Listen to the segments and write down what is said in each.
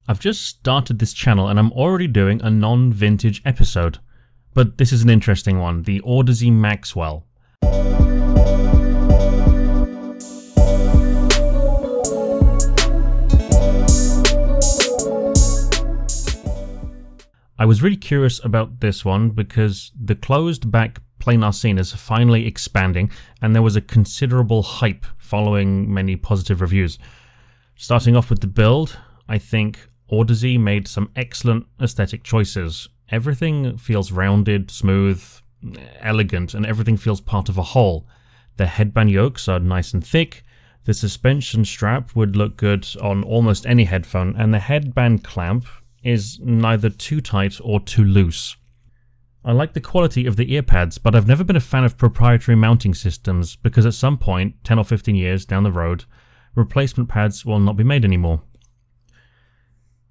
I've just started this channel and I'm already doing a non-vintage episode. But this is an interesting one, the Audeze Maxwell. I was really curious about this one because the closed back planar scene is finally expanding and there was a considerable hype following many positive reviews. Starting off with the build, I think Audeze made some excellent aesthetic choices. Everything feels rounded, smooth, elegant, and everything feels part of a whole. The headband yokes are nice and thick, the suspension strap would look good on almost any headphone, and the headband clamp is neither too tight or too loose. I like the quality of the earpads, but I've never been a fan of proprietary mounting systems because at some point, 10 or 15 years down the road, replacement pads will not be made anymore.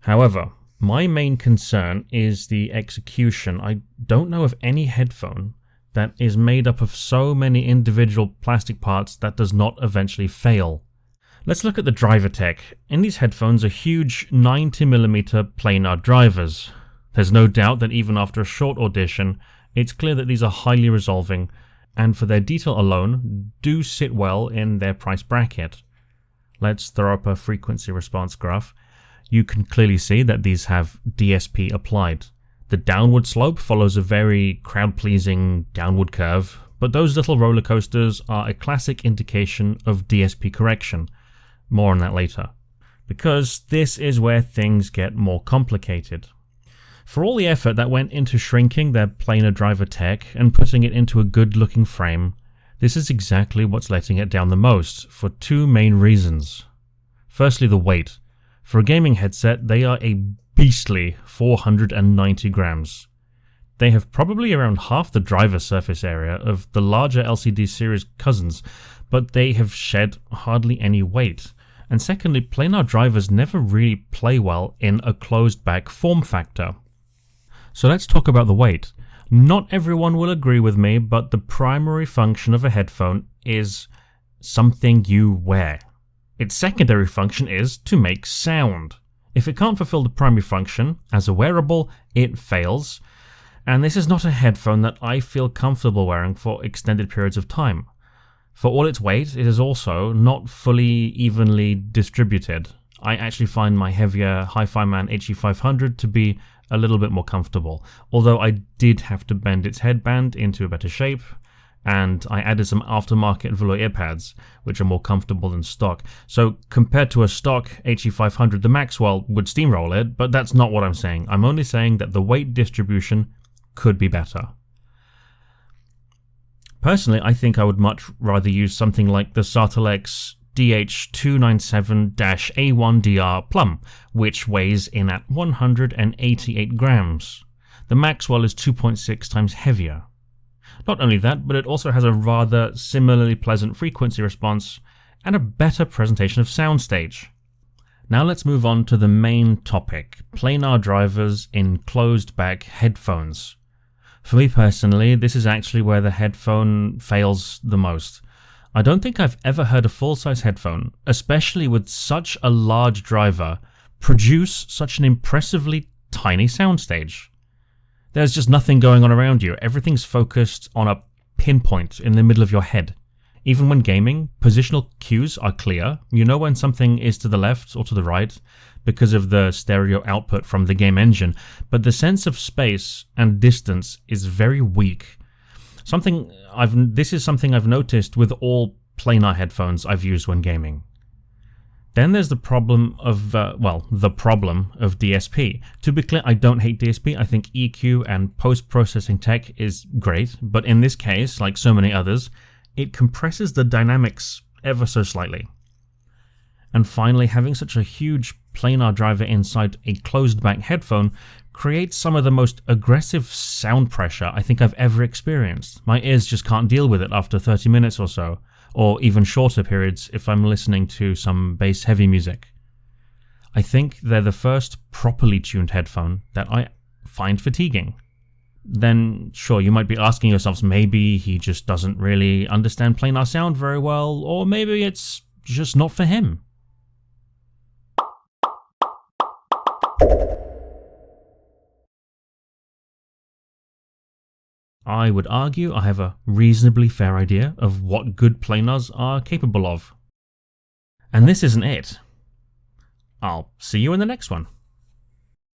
However, my main concern is the execution. I don't know of any headphone that is made up of so many individual plastic parts that does not eventually fail. Let's look at the driver tech. In these headphones are huge 90mm planar drivers. There's no doubt that even after a short audition, it's clear that these are highly resolving, and for their detail alone, do sit well in their price bracket. Let's throw up a frequency response graph. You can clearly see that these have DSP applied. The downward slope follows a very crowd-pleasing downward curve, but those little roller coasters are a classic indication of DSP correction. More on that later. Because this is where things get more complicated. For all the effort that went into shrinking their planar driver tech and putting it into a good-looking frame, this is exactly what's letting it down the most, for two main reasons. Firstly, the weight. For a gaming headset, they are a beastly 490 grams. They have probably around half the driver surface area of the larger LCD series cousins, but they have shed hardly any weight. And secondly, planar drivers never really play well in a closed back form factor. So let's talk about the weight. Not everyone will agree with me, but the primary function of a headphone is something you wear. Its secondary function is to make sound. If it can't fulfill the primary function, as a wearable, it fails. And this is not a headphone that I feel comfortable wearing for extended periods of time. For all its weight, it is also not fully evenly distributed. I actually find my heavier Hi-Fi Man HE500 to be a little bit more comfortable, although I did have to bend its headband into a better shape, and I added some aftermarket velour earpads, which are more comfortable than stock. So compared to a stock HE500, the Maxwell would steamroll it, but that's not what I'm saying. I'm only saying that the weight distribution could be better. Personally, I think I would much rather use something like the Sartelex DH297-A1DR Plum, which weighs in at 188 grams. The Maxwell is 2.6 times heavier. Not only that, but it also has a rather similarly pleasant frequency response and a better presentation of soundstage. Now let's move on to the main topic, planar drivers in closed back headphones. For me personally, this is actually where the headphone fails the most. I don't think I've ever heard a full-size headphone, especially with such a large driver, produce such an impressively tiny soundstage. There's just nothing going on around you. Everything's focused on a pinpoint in the middle of your head. Even when gaming, positional cues are clear. You know when something is to the left or to the right because of the stereo output from the game engine, but the sense of space and distance is very weak. This is something I've noticed with all planar headphones I've used when gaming. Then there's the problem of DSP. To be clear, I don't hate DSP. I think EQ and post-processing tech is great, but in this case, like so many others, it compresses the dynamics ever so slightly. And finally, having such a huge planar driver inside a closed-back headphone creates some of the most aggressive sound pressure I think I've ever experienced. My ears just can't deal with it after 30 minutes or so, or even shorter periods if I'm listening to some bass-heavy music. I think they're the first properly tuned headphone that I find fatiguing. Then, sure, you might be asking yourselves, maybe he just doesn't really understand planar sound very well, or maybe it's just not for him. I would argue I have a reasonably fair idea of what good planars are capable of. And this isn't it. I'll see you in the next one.